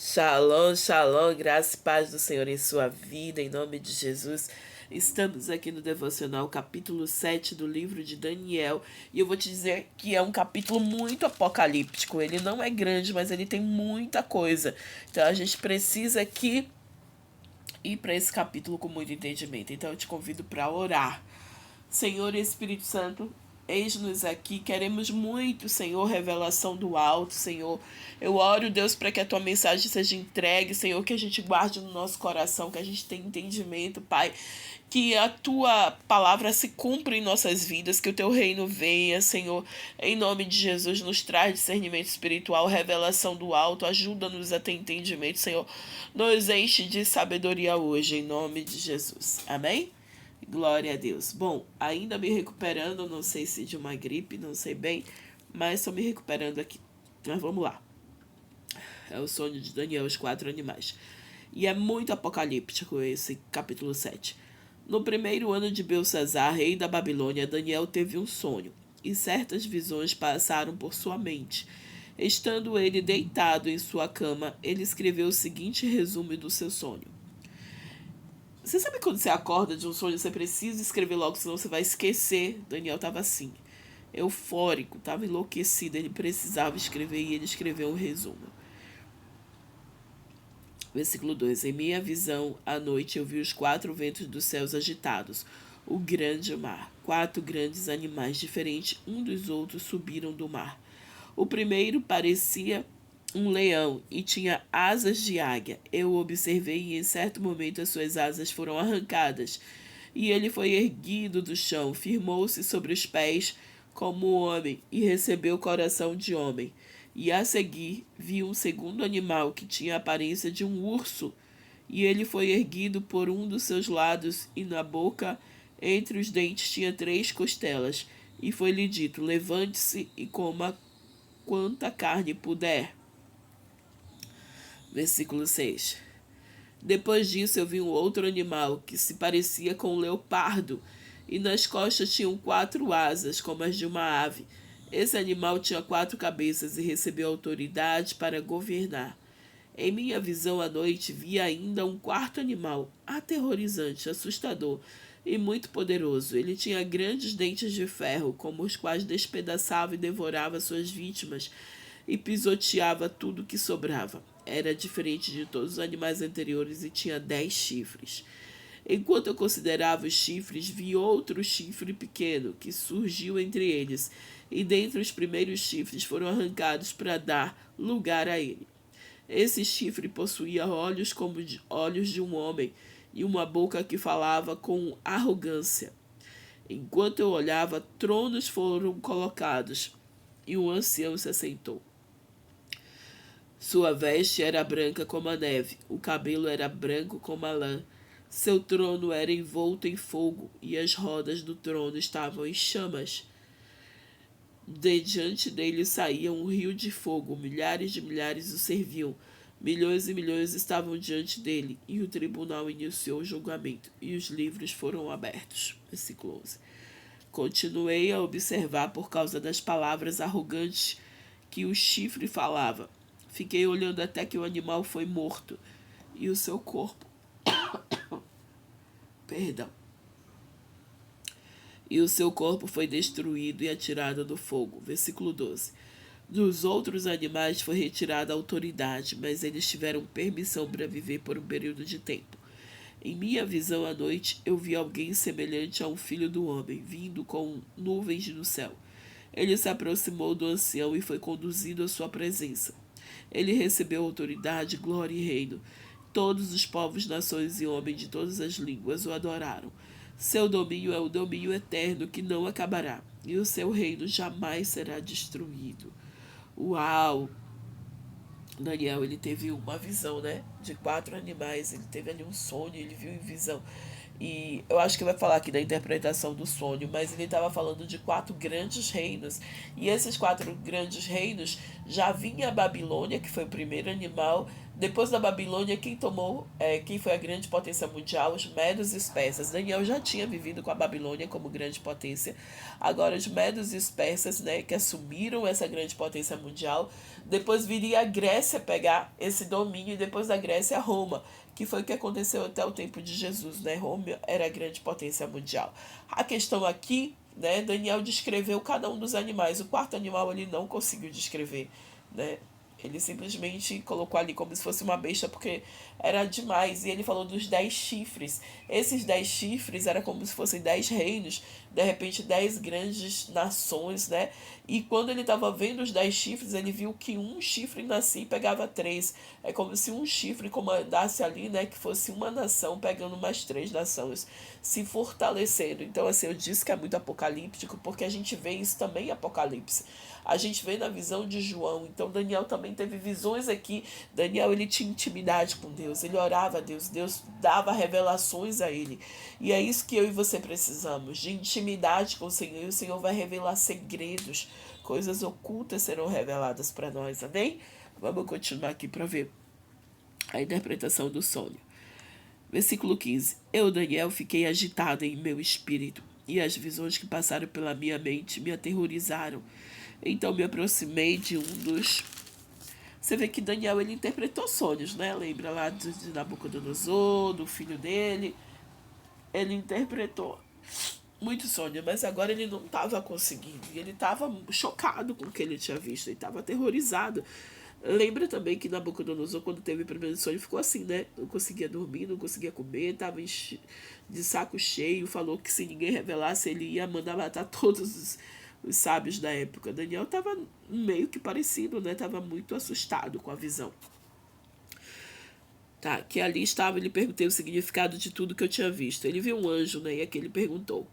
Shalom, shalom, graça e paz do Senhor em sua vida, em nome de Jesus. Estamos aqui no Devocional, capítulo 7 do livro de Daniel, e eu vou te dizer que é um capítulo muito apocalíptico. Ele não é grande, mas ele tem muita coisa. Então a gente precisa aqui ir para esse capítulo com muito entendimento. Então eu te convido para orar. Senhor e Espírito Santo, eis-nos aqui, queremos muito, Senhor, revelação do alto, Senhor. Eu oro, Deus, para que a tua mensagem seja entregue, Senhor, que a gente guarde no nosso coração, que a gente tenha entendimento, Pai. Que a tua palavra se cumpra em nossas vidas, que o teu reino venha, Senhor. Em nome de Jesus, nos traz discernimento espiritual, revelação do alto, ajuda-nos a ter entendimento, Senhor. Nos enche de sabedoria hoje, em nome de Jesus. Amém? Glória a Deus. Bom, ainda me recuperando, não sei se de uma gripe, não sei bem, mas estou me recuperando aqui. Mas vamos lá. É o sonho de Daniel, os 4 animais. E é muito apocalíptico esse capítulo 7. No primeiro ano de Belsazar, rei da Babilônia, Daniel teve um sonho, e certas visões passaram por sua mente. Estando ele deitado em sua cama, ele escreveu o seguinte resumo do seu sonho. Você sabe quando você acorda de um sonho, você precisa escrever logo, senão você vai esquecer? Daniel estava assim, eufórico, estava enlouquecido, ele precisava escrever e ele escreveu um resumo. Versículo 2. Em minha visão, à noite, eu vi os 4 ventos dos céus agitados, o grande mar. 4 grandes animais diferentes um dos outros subiram do mar. O primeiro parecia um leão e tinha asas de águia. Eu o observei e em certo momento as suas asas foram arrancadas. E ele foi erguido do chão, firmou-se sobre os pés como homem e recebeu o coração de homem. E a seguir vi um segundo animal que tinha a aparência de um urso, e ele foi erguido por um dos seus lados, e na boca, entre os dentes, tinha 3 costelas. E foi-lhe dito: levante-se e coma quanta carne puder. Versículo 6. Depois disso eu vi um outro animal que se parecia com um leopardo, e nas costas tinham 4 asas, como as de uma ave. Esse animal tinha 4 cabeças e recebeu autoridade para governar. Em minha visão à noite vi ainda um 4º animal, aterrorizante, assustador e muito poderoso. Ele tinha grandes dentes de ferro, com os quais despedaçava e devorava suas vítimas e pisoteava tudo que sobrava. Era diferente de todos os animais anteriores e tinha 10 chifres. Enquanto eu considerava os chifres, vi outro chifre pequeno que surgiu entre eles, e dentre os primeiros chifres foram arrancados para dar lugar a ele. Esse chifre possuía olhos como olhos de um homem e uma boca que falava com arrogância. Enquanto eu olhava, tronos foram colocados e um ancião se assentou. Sua veste era branca como a neve, o cabelo era branco como a lã. Seu trono era envolto em fogo e as rodas do trono estavam em chamas. De diante dele saía um rio de fogo, milhares de milhares o serviam. Milhões e milhões estavam diante dele, e o tribunal iniciou o julgamento, e os livros foram abertos. Versículo 11. Continuei a observar por causa das palavras arrogantes que o chifre falava. Fiquei olhando até que o animal foi morto, e o seu corpo... Perdão. E o seu corpo foi destruído e atirado no fogo. Versículo 12. Dos outros animais foi retirada a autoridade, mas eles tiveram permissão para viver por um período de tempo. Em minha visão à noite, eu vi alguém semelhante a um filho do homem, vindo com nuvens no céu. Ele se aproximou do ancião e foi conduzido à sua presença. Ele recebeu autoridade, glória e reino. Todos os povos, nações e homens de todas as línguas o adoraram. Seu domínio é o domínio eterno que não acabará, e o seu reino jamais será destruído. Uau! Daniel, ele teve uma visão, né? De 4 animais. Ele teve ali um sonho, ele viu em visão. E eu acho que vai falar aqui da interpretação do sonho, mas ele estava falando de 4 grandes reinos. E esses 4 grandes reinos já vinha a Babilônia, que foi o primeiro animal, Depois da Babilônia, quem foi a grande potência mundial? Os Medos e os Persas. Daniel já tinha vivido com a Babilônia como grande potência. Agora os Medos e os Persas, né, que assumiram essa grande potência mundial. Depois viria a Grécia pegar esse domínio, e depois da Grécia, Roma, que foi o que aconteceu até o tempo de Jesus, né? Roma era a grande potência mundial. A questão aqui, né, Daniel descreveu cada um dos animais. O quarto animal ele não conseguiu descrever, né? Ele simplesmente colocou ali como se fosse uma besta, porque era demais. E ele falou dos 10 chifres. Esses 10 chifres era como se fossem 10 reinos, de repente 10 grandes nações, né? E quando ele estava vendo os 10 chifres, ele viu que um chifre nascia e pegava 3. É como se um chifre comandasse ali, né? Que fosse uma nação pegando mais 3 nações, se fortalecendo. Então, assim, eu disse que é muito apocalíptico, porque a gente vê isso também em Apocalipse. A gente vê na visão de João. Então Daniel também teve visões aqui. Daniel, ele tinha intimidade com Deus, ele orava a Deus, Deus dava revelações a ele. E é isso que eu e você precisamos, de intimidade com o Senhor. E o Senhor vai revelar segredos, coisas ocultas serão reveladas para nós, amém? Vamos continuar aqui para ver a interpretação do sonho. Versículo 15. Eu, Daniel, fiquei agitado em meu espírito, e as visões que passaram pela minha mente me aterrorizaram. Então me aproximei de um dos... Você vê que Daniel, ele interpretou sonhos, né? Lembra lá de Nabucodonosor, do filho dele. Ele interpretou muito sonho, mas agora ele não estava conseguindo. Ele estava chocado com o que ele tinha visto. Ele estava aterrorizado. Lembra também que Nabucodonosor, quando teve o primeiro sonho, ficou assim, né? Não conseguia dormir, não conseguia comer, estava de saco cheio. Falou que se ninguém revelasse, ele ia mandar matar todos os sábios da época. Daniel estava meio que parecido, né? Estava muito assustado com a visão. Tá, que ali estava, ele perguntei o significado de tudo que eu tinha visto. Ele viu um anjo, né? E aqui ele perguntou.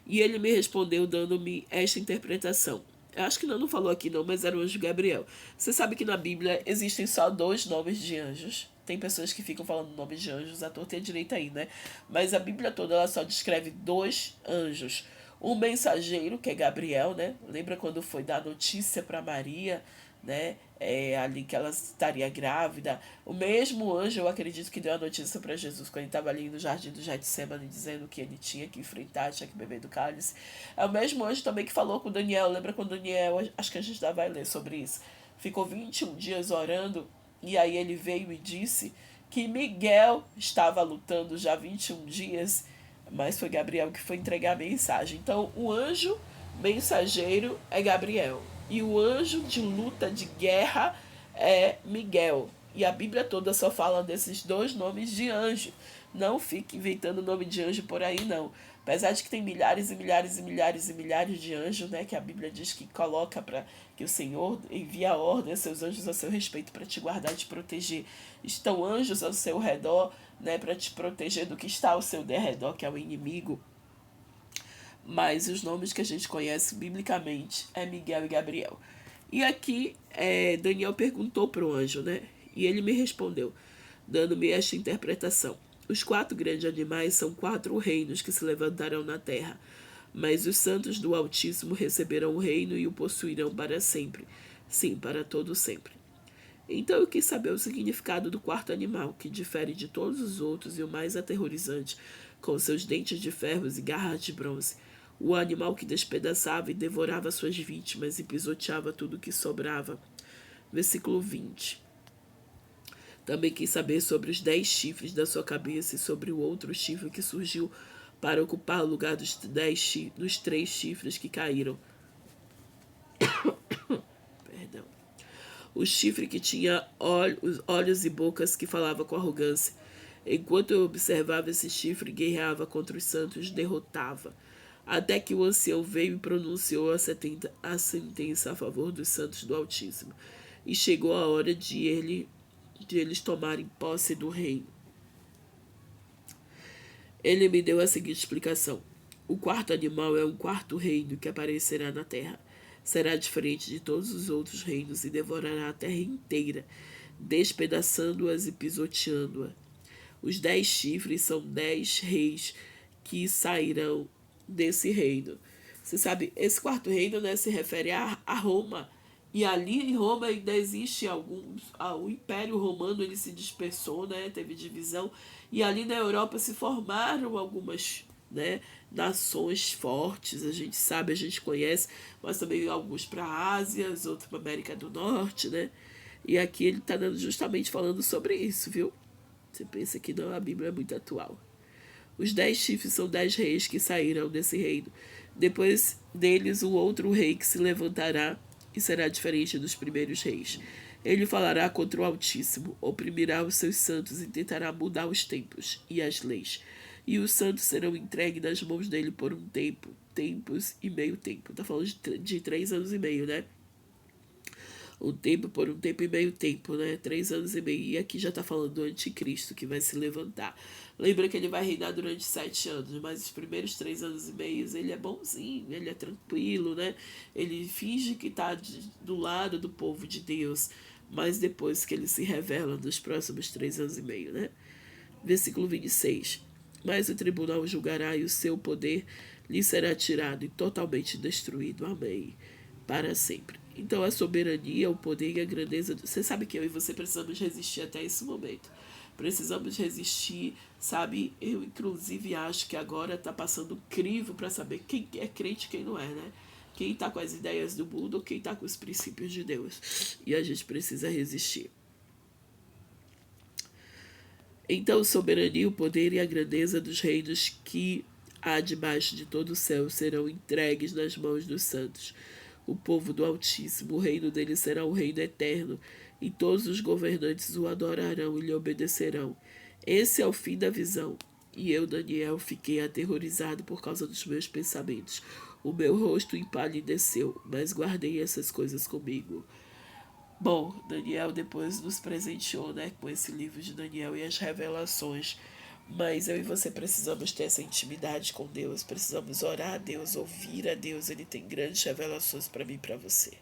E ele me respondeu dando-me esta interpretação. Eu acho que não falou aqui não, mas era o anjo Gabriel. Você sabe que na Bíblia existem só 2 nomes de anjos. Tem pessoas que ficam falando nomes de anjos à torta e à direita aí, né? Mas a Bíblia toda ela só descreve 2 anjos. O mensageiro, que é Gabriel, né? Lembra quando foi dar notícia para Maria, né? Ali que ela estaria grávida. O mesmo anjo, eu acredito que deu a notícia para Jesus quando ele estava ali no jardim do Getsemane, dizendo que ele tinha que enfrentar, tinha que beber do cálice. É o mesmo anjo também que falou com Daniel. Lembra quando Daniel, acho que a gente já vai ler sobre isso, ficou 21 dias orando, e aí ele veio e disse que Miguel estava lutando já 21 dias, mas foi Gabriel que foi entregar a mensagem. Então, o anjo mensageiro é Gabriel. E o anjo de luta, de guerra, é Miguel. E a Bíblia toda só fala desses 2 nomes de anjo. Não fique inventando nome de anjo por aí, não. Apesar de que tem milhares e milhares e milhares e milhares de anjos, né? Que a Bíblia diz que coloca para que o Senhor envia ordem a seus anjos a seu respeito para te guardar e te proteger. Estão anjos ao seu redor, né? Para te proteger do que está ao seu derredor, que é o inimigo. Mas os nomes que a gente conhece biblicamente é Miguel e Gabriel. E aqui Daniel perguntou para o anjo, né? E ele me respondeu, dando-me esta interpretação. Os 4 grandes animais são 4 reinos que se levantarão na terra, mas os santos do Altíssimo receberão o reino e o possuirão para sempre. Sim, para todo sempre. Então eu quis saber o significado do 4º animal, que difere de todos os outros e o mais aterrorizante, com seus dentes de ferro e garras de bronze. O animal que despedaçava e devorava suas vítimas e pisoteava tudo que sobrava. Versículo 20. Também quis saber sobre os 10 chifres da sua cabeça e sobre o outro chifre que surgiu para ocupar o lugar dos 3 chifres que caíram. Perdão. O chifre que tinha olhos e bocas que falava com arrogância. Enquanto eu observava esse chifre, guerreava contra os santos, derrotava. Até que o ancião veio e pronunciou a sentença a favor dos santos do Altíssimo. E chegou a hora de eles tomarem posse do reino. Ele me deu a seguinte explicação. O 4º animal é um 4º reino que aparecerá na terra. Será diferente de todos os outros reinos e devorará a terra inteira, despedaçando-as e pisoteando-a. Os 10 chifres são 10 reis que sairão desse reino. Você sabe, esse 4º reino, né, se refere a Roma. E ali em Roma ainda existe alguns, o Império Romano ele se dispersou, né? Teve divisão e ali na Europa se formaram algumas, né, nações fortes, a gente sabe, a gente conhece, mas também alguns para a Ásia, outros para a América do Norte, né? E aqui ele está justamente falando sobre isso, viu? Você pensa que não, a Bíblia é muito atual. Os 10 chifres são 10 reis que saíram desse reino. Depois deles, um outro rei que se levantará e será diferente dos primeiros reis. Ele falará contra o Altíssimo, oprimirá os seus santos e tentará mudar os tempos e as leis. E os santos serão entregues nas mãos dele por um tempo, tempos e meio tempo. Está falando de 3 anos e meio, né? Um tempo por um tempo e meio tempo, né? 3 anos e meio. E aqui já está falando do anticristo que vai se levantar. Lembra que ele vai reinar durante 7 anos, mas os primeiros 3 anos e meio ele é bonzinho, ele é tranquilo, né? Ele finge que está do lado do povo de Deus, mas depois que ele se revela nos próximos 3 anos e meio, né? Versículo 26. Mas o tribunal julgará e o seu poder lhe será tirado e totalmente destruído. Amém. Para sempre. Então a soberania, o poder e a grandeza. Você sabe que eu e você precisamos resistir até esse momento. Precisamos resistir, sabe? Eu, inclusive, acho que agora está passando um crivo para saber quem é crente e quem não é, né? Quem está com as ideias do mundo ou quem está com os princípios de Deus. E a gente precisa resistir. Então, soberania, o poder e a grandeza dos reinos que há debaixo de todo o céu serão entregues nas mãos dos santos. O povo do Altíssimo, o reino dele será um reino eterno, e todos os governantes o adorarão e lhe obedecerão. Esse é o fim da visão. E eu, Daniel, fiquei aterrorizado por causa dos meus pensamentos. O meu rosto empalideceu, mas guardei essas coisas comigo. Bom, Daniel depois nos presenteou, né, com esse livro de Daniel e as revelações. Mas eu e você precisamos ter essa intimidade com Deus, precisamos orar a Deus, ouvir a Deus. Ele tem grandes revelações para mim e para você.